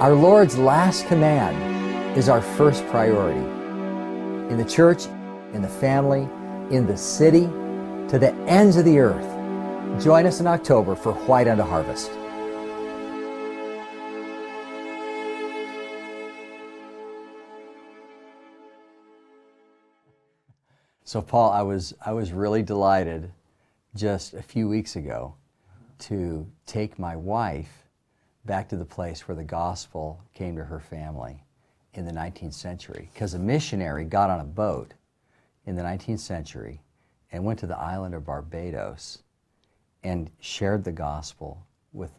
Our Lord's last command is our first priority. In the church, in the family, in the city, to the ends of the earth. Join us in October for White Unto Harvest. So Paul, I was really delighted just a few weeks ago to take my wife back to the place where the gospel came to her family in the 19th century. Because a missionary got on a boat in the 19th century and went to the island of Barbados and shared the gospel with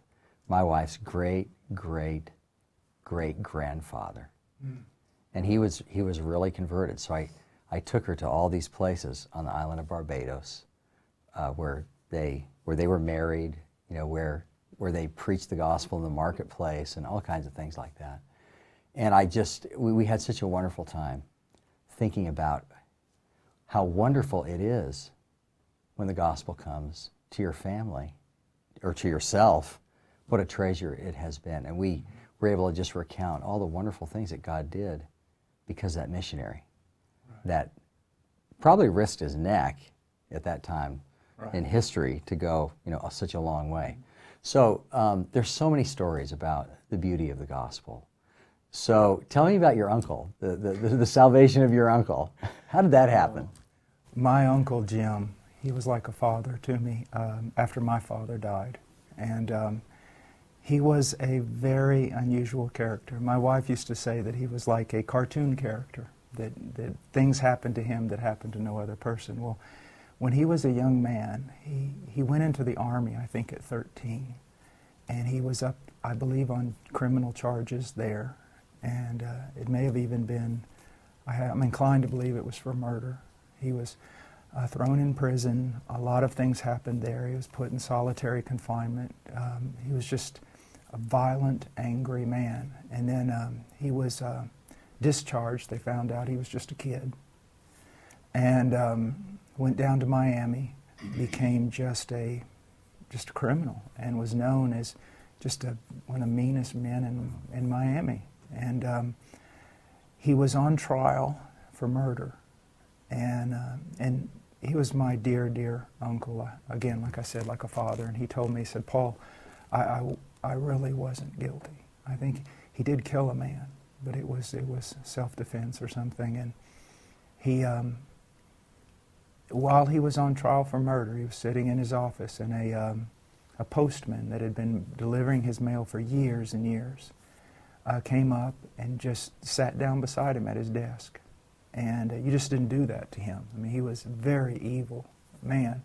my wife's great-great-great-grandfather. And he was really converted. So I took her to all these places on the island of Barbados where they were married, you know, where they preached the gospel in the marketplace and all kinds of things like that. And we had such a wonderful time thinking about how wonderful it is when the gospel comes to your family or to yourself, what a treasure it has been. And we were able to just recount all the wonderful things that God did because that missionary that probably risked his neck at that time in history to go, you know, such a long way. So there's so many stories about the beauty of the gospel. So tell me about your uncle, the salvation of your uncle. How did that happen? My Uncle Jim, he was like a father to me after my father died. And he was a very unusual character. My wife used to say that he was like a cartoon character, that things happened to him that happened to no other person. Well, when he was a young man, he went into the Army, I think, at 13. And he was up, I believe, on criminal charges there. And it may have even been, I'm inclined to believe it was for murder. He was thrown in prison. A lot of things happened there. He was put in solitary confinement. He was just a violent, angry man. And then he was discharged. They found out he was just a kid. And went down to Miami, became just a criminal, and was known as just one of the meanest men in Miami. And he was on trial for murder, and he was my dear, dear uncle. Again, like I said, like a father. And he told me, he said, "Paul, I really wasn't guilty. I think he did kill a man, but it was self-defense or something." And he, while he was on trial for murder, he was sitting in his office, and a postman that had been delivering his mail for years and years came up and just sat down beside him at his desk. And you just didn't do that to him. I mean, he was a very evil man.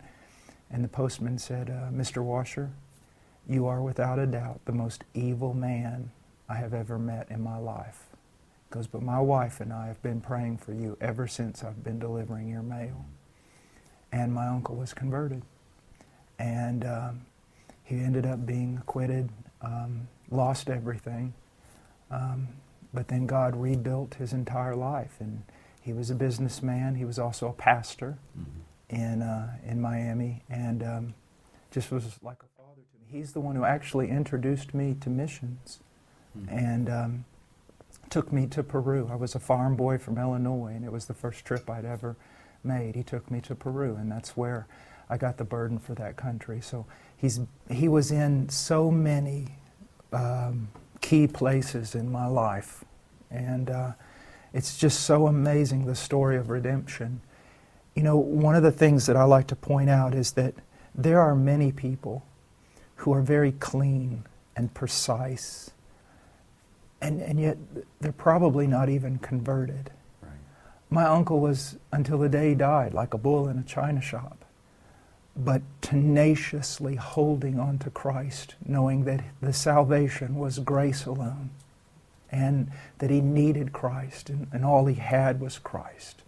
And the postman said, "Mr. Washer, you are without a doubt the most evil man I have ever met in my life." He goes, "But my wife and I have been praying for you ever since I've been delivering your mail." And my uncle was converted. And he ended up being acquitted, lost everything. But then God rebuilt his entire life. And he was a businessman. He was also a pastor in Miami. And just was like a father to me. He's the one who actually introduced me to missions. And took me to Peru. I was a farm boy from Illinois, and it was the first trip I'd ever made. He took me to Peru, and that's where I got the burden for that country. So he was in so many key places in my life, and it's just so amazing, the story of redemption. You know, one of the things that I like to point out is that there are many people who are very clean and precise, and yet they're probably not even converted. My uncle was, until the day he died, like a bull in a china shop, but tenaciously holding on to Christ, knowing that the salvation was grace alone, and that he needed Christ, and all he had was Christ.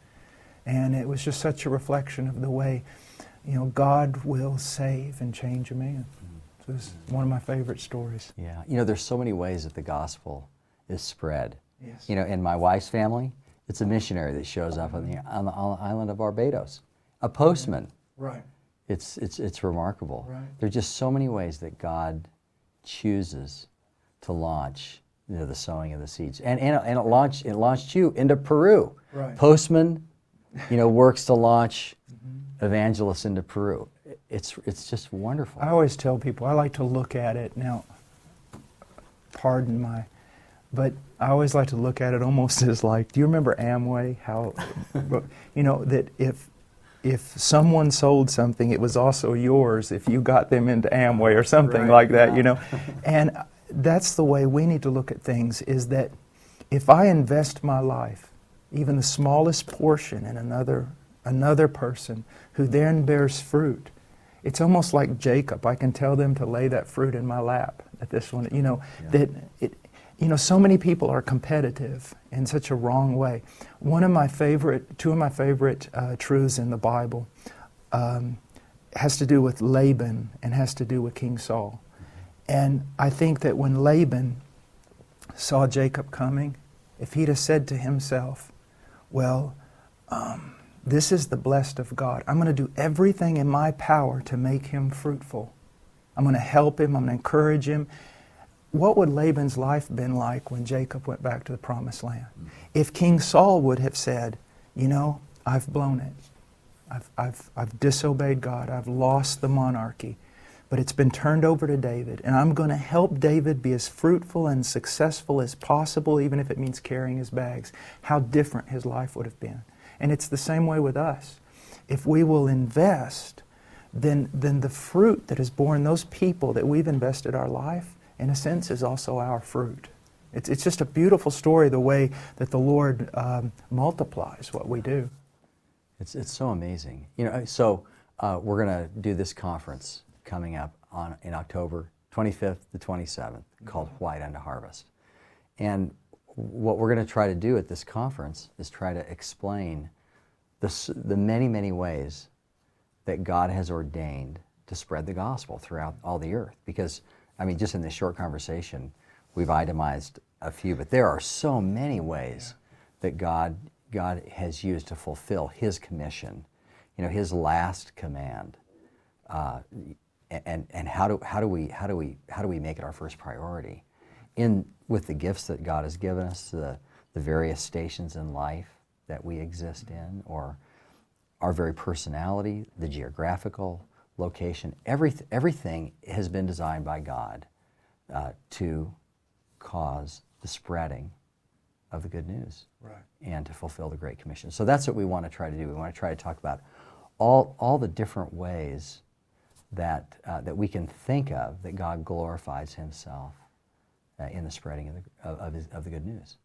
And it was just such a reflection of the way, you know, God will save and change a man. So it's one of my favorite stories. Yeah, you know, there's so many ways that the gospel is spread. Yes. You know, in my wife's family, it's a missionary that shows up on the island of Barbados. A postman. Right. It's remarkable. Right. There are just so many ways that God chooses to launch the sowing of the seeds. And it launched you into Peru. Right. Postman, works to launch evangelists into Peru. It's just wonderful. I always tell people, I like to look at it now, but I always like to look at it almost as like, do you remember Amway? How, that if someone sold something, it was also yours if you got them into Amway or something Right, like that, yeah. And that's the way we need to look at things, is that if I invest my life, even the smallest portion, in another person who then bears fruit, it's almost like Jacob. I can tell them to lay that fruit in my lap. At this one, so many people are competitive in such a wrong way. Two of my favorite truths in the Bible has to do with Laban and has to do with King Saul. And I think that when Laban saw Jacob coming, if he'd have said to himself, well, this is the blessed of God. I'm going to do everything in my power to make him fruitful. I'm going to help him. I'm going to encourage him. What would Laban's life been like when Jacob went back to the promised land? If King Saul would have said, I've blown it. I've disobeyed God. I've lost the monarchy. But it's been turned over to David. And I'm going to help David be as fruitful and successful as possible, even if it means carrying his bags. How different his life would have been. And it's the same way with us. If we will invest, then the fruit that is born, those people that we've invested our life, in a sense, is also our fruit. It's just a beautiful story, the way that the Lord multiplies what we do. It's so amazing. So we're going to do this conference coming up in October 25th to 27th called White Unto Harvest. And what we're going to try to do at this conference is try to explain the many, many ways that God has ordained to spread the gospel throughout all the earth. Because, just in this short conversation, we've itemized a few, but there are so many ways that God has used to fulfill His commission, His last command. And how do we make it our first priority? With the gifts that God has given us, the various stations in life that we exist in, or our very personality, the geographical location, everything has been designed by God to cause the spreading of the good news, Right. and to fulfill the Great Commission. So that's what we want to try to do. We want to try to talk about all the different ways that we can think of that God glorifies Himself in the spreading of the good news.